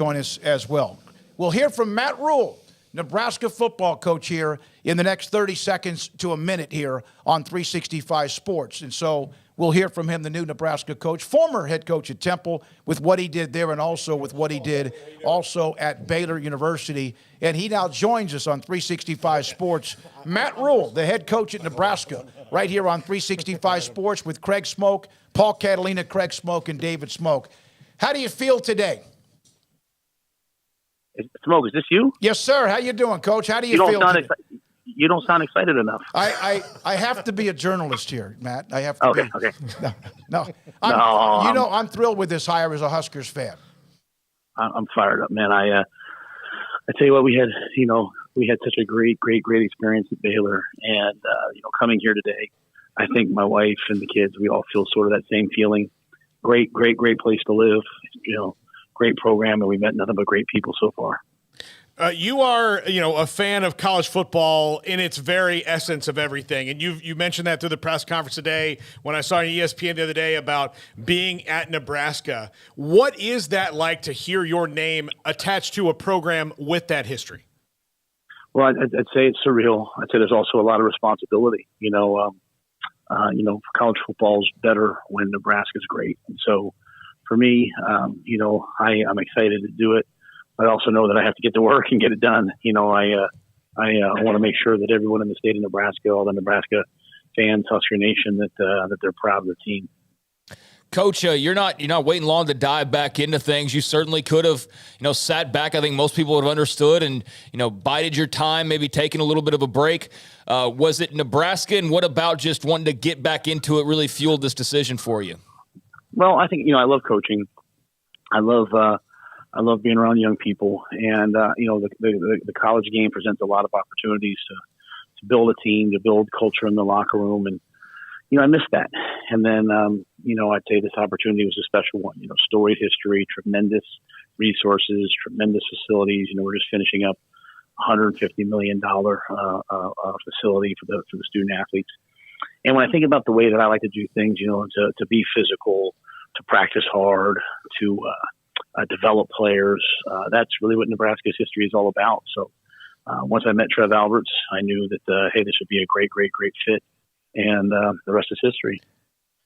join us as well. We'll hear from Matt Rhule, Nebraska football coach, here in the next 30 seconds to a minute here on 365 Sports. And so we'll hear from him, the new Nebraska coach, former head coach at Temple, with what he did there and also with what he did also at Baylor University. And he now joins us on 365 Sports. Matt Rhule, the head coach at Nebraska, right here on 365 Sports with Craig Smoak, Paul Catalina, Craig Smoak, and David Smoak. How do you feel today? Smoak, is this you? Yes, sir. How you doing, Coach? How do you feel today? You don't sound excited enough. I have to be a journalist here, Matt. I have to be. Okay. No. I'm thrilled with this hire as a Huskers fan. I'm fired up, man. I tell you what, we had such a great experience at Baylor, and coming here today, I think my wife and the kids, we all feel sort of that same feeling. Great place to live. Great program, and we met nothing but great people so far. You are, a fan of college football in its very essence of everything. And you mentioned that through the press conference today when I saw on ESPN the other day about being at Nebraska. What is that like to hear your name attached to a program with that history? Well, I'd say it's surreal. I'd say there's also a lot of responsibility. College football is better when Nebraska's great. And so for me, I'm excited to do it. I also know that I have to get to work and get it done. I want to make sure that everyone in the state of Nebraska, all the Nebraska fans, Husker Nation, that they're proud of the team. Coach, you're not waiting long to dive back into things. You certainly could have, sat back. I think most people would have understood and, bided your time, maybe taken a little bit of a break. Was it Nebraska, and what about just wanting to get back into it really fueled this decision for you? Well, I think, I love coaching. I love being around young people, and the college game presents a lot of opportunities to build a team, to build culture in the locker room, and I missed that. And then I'd say this opportunity was a special one. Storied history, tremendous resources, tremendous facilities. We're just finishing up $150 million facility for the student athletes. And when I think about the way that I like to do things, to be physical, to practice hard, to develop players. That's really what Nebraska's history is all about. So once I met Trev Alberts, I knew that, this would be a great fit, and the rest is history.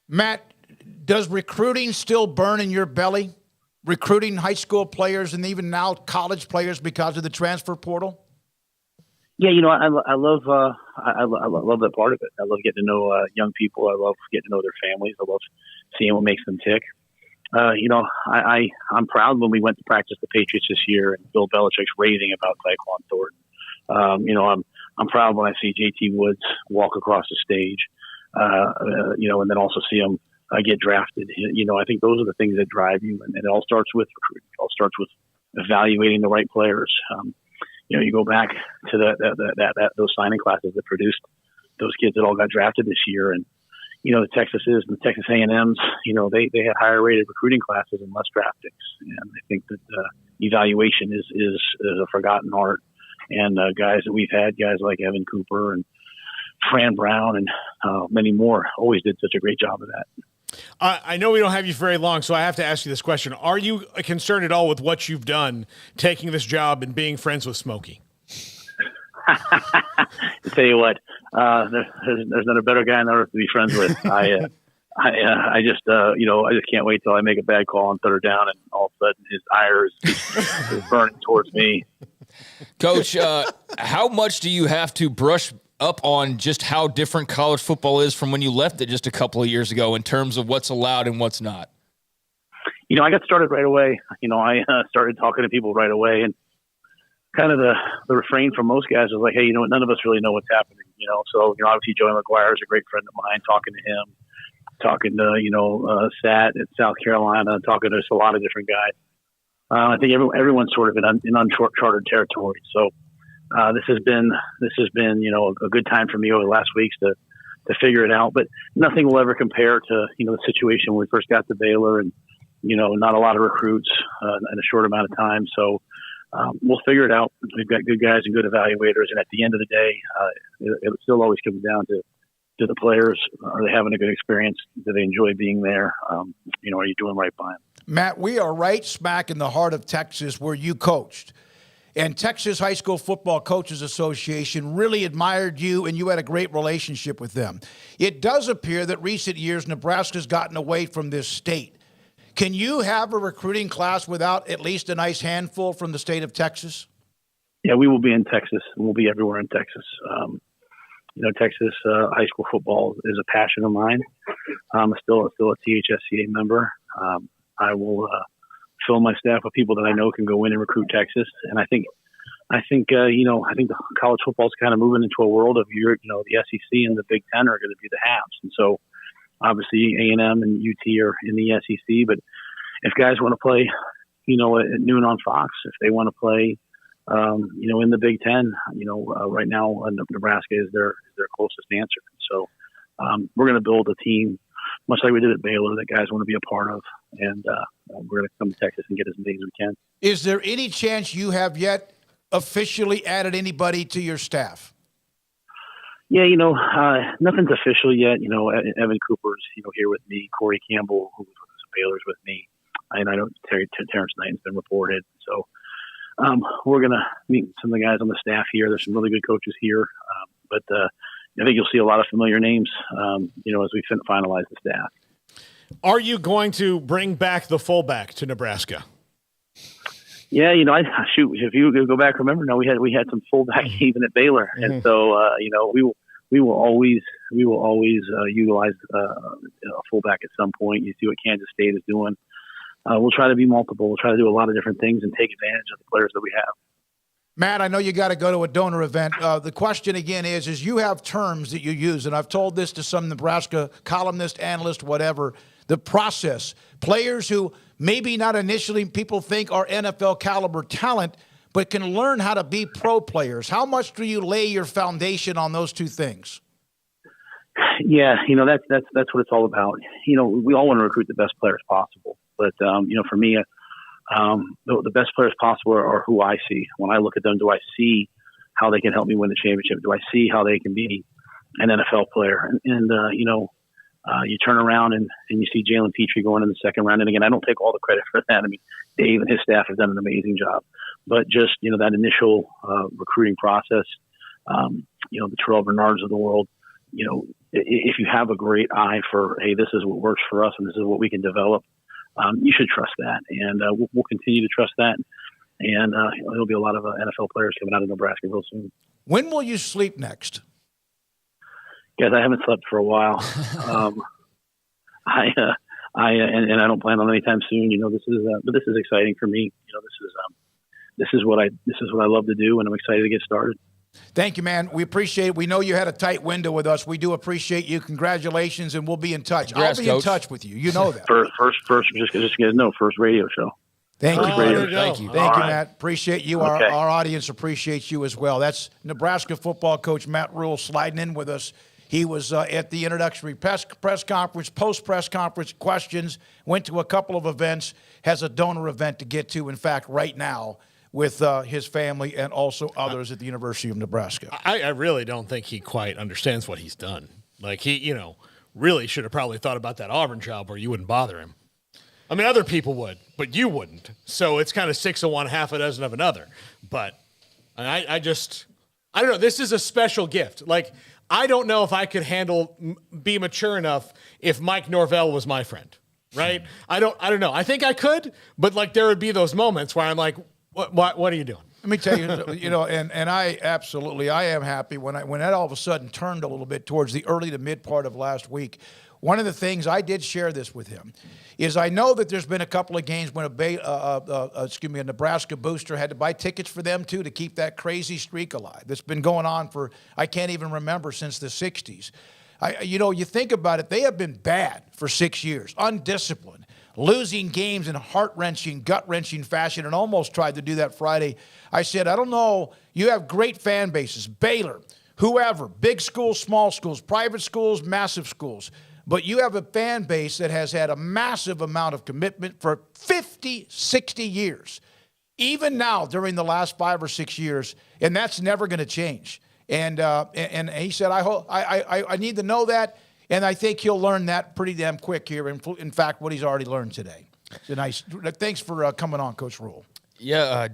Matt, does recruiting still burn in your belly? Recruiting high school players and even now college players because of the transfer portal? Yeah, I love that part of it. I love getting to know young people. I love getting to know their families. I love seeing what makes them tick. I'm proud when we went to practice the Patriots this year and Bill Belichick's raving about Tyquan Thornton. I'm proud when I see JT Woods walk across the stage, and then also see him get drafted. I think those are the things that drive you, and it all starts with recruiting. It all starts with evaluating the right players. You go back to those signing classes that produced those kids that all got drafted this year, and the Texases and the Texas A&Ms, they had higher rated recruiting classes and less draft picks. And I think that evaluation is a forgotten art. And guys that we've had, guys like Evan Cooper and Fran Brown and many more, always did such a great job of that. I know we don't have you for very long, so I have to ask you this question. Are you concerned at all with what you've done, taking this job and being friends with Smokey? I tell you what, there's not a better guy on earth to be friends with. I just can't wait till I make a bad call on third down, and all of a sudden his ire is burning towards me. Coach, how much do you have to brush up on just how different college football is from when you left it just a couple of years ago in terms of what's allowed and what's not? I got started right away. I started talking to people right away, and kind of the refrain from most guys was like, hey, none of us really know what's happening. So obviously Joey McGuire is a great friend of mine. Talking to him, talking to Sat at South Carolina, talking to a lot of different guys. I think everyone's sort of in uncharted territory. So this has been a good time for me over the last weeks to figure it out. But nothing will ever compare to the situation when we first got to Baylor, and not a lot of recruits in a short amount of time. So we'll figure it out. We've got good guys and good evaluators, and at the end of the day, it still always comes down to the players. Are they having a good experience? Do they enjoy being there? Are you doing right by them? Matt, we are right smack in the heart of Texas where you coached. And Texas High School Football Coaches Association really admired you, and you had a great relationship with them. It does appear that recent years Nebraska's gotten away from this state. Can you have a recruiting class without at least a nice handful from the state of Texas? Yeah, we will be in Texas, and we'll be everywhere in Texas. Texas high school football is a passion of mine. I'm still a THSCA member. I will fill my staff with people that I know can go in and recruit Texas. And I think the college football is kind of moving into a world of the SEC and the Big Ten are going to be the halves. And so obviously A&M and UT are in the SEC, but if guys want to play, at noon on Fox, if they want to play, in the Big Ten, right now Nebraska is their closest answer. So we're going to build a team much like we did at Baylor that guys want to be a part of, and we're going to come to Texas and get as many as we can. Is there any chance you have yet officially added anybody to your staff? Yeah, nothing's official yet. Evan Cooper's here with me. Corey Campbell, who was with Baylor's with me, and I know Terrence Knighton's been reported. So we're going to meet some of the guys on the staff here. There's some really good coaches here, but I think you'll see a lot of familiar names, as we finalize the staff. Are you going to bring back the fullback to Nebraska? Yeah, if you go back, remember, we had some fullback even at Baylor, and so we will always utilize a fullback at some point. You see what Kansas State is doing. We'll try to be multiple. We'll try to do a lot of different things and take advantage of the players that we have. Matt, I know you got to go to a donor event. The question again is you have terms that you use, and I've told this to some Nebraska columnist, analyst, whatever, the process. Players who maybe not initially people think are NFL caliber talent, but can learn how to be pro players. How much do you lay your foundation on those two things? Yeah, that's what it's all about. We all want to recruit the best players possible, but for me, the best players possible are who I see. When I look at them, do I see how they can help me win the championship? Do I see how they can be an NFL player? And you turn around and you see Jalen Petrie going in the second round. And again, I don't take all the credit for that. I mean, Dave and his staff have done an amazing job. But just, that initial recruiting process, the Terrell Bernards of the world, if you have a great eye for, hey, this is what works for us and this is what we can develop, you should trust that. And we'll continue to trust that. And there'll be a lot of NFL players coming out of Nebraska real soon. When will you sleep next? Guys, I haven't slept for a while. I don't plan on anytime soon. But this is exciting for me. This is what I love to do, and I'm excited to get started. Thank you, man. We appreciate it. We know you had a tight window with us. We do appreciate you. Congratulations, and we'll be in touch. Congrats, I'll be Coach. In touch with you. You know that. Just get to know, first radio show. Thank you, brother. Thank you. Thank you, right. Matt. Appreciate you. Okay. Our audience appreciates you as well. That's Nebraska football coach Matt Rhule sliding in with us. He was at the introductory press conference, post-press conference, questions, went to a couple of events, has a donor event to get to, in fact, right now with his family and also others at the University of Nebraska. I really don't think he quite understands what he's done. Like, he, really should have probably thought about that Auburn job where you wouldn't bother him. I mean, other people would, but you wouldn't. So it's kind of 6 of one, half a dozen of another. But I don't know. This is a special gift. Like, I don't know if I could be mature enough if Mike Norvell was my friend, right? I don't know. I think I could, but like there would be those moments where I'm like, what are you doing? Let me tell you, and I am happy when that all of a sudden turned a little bit towards the early to mid part of last week. One of the things I did share this with him is I know that there's been a couple of games when a Nebraska booster had to buy tickets for them too to keep that crazy streak alive. That's been going on for I can't even remember since the '60s. You think about it, they have been bad for 6 years, undisciplined, losing games in heart-wrenching, gut-wrenching fashion, and almost tried to do that Friday. I said, I don't know, you have great fan bases, Baylor, whoever, big schools, small schools, private schools, massive schools, but you have a fan base that has had a massive amount of commitment for 50, 60 years, even now during the last 5 or 6 years, and that's never going to change. And he said, I need to know that, and I think he'll learn that pretty damn quick here. In fact, what he's already learned today. It's a nice. Thanks for coming on, Coach Rhule. Yeah,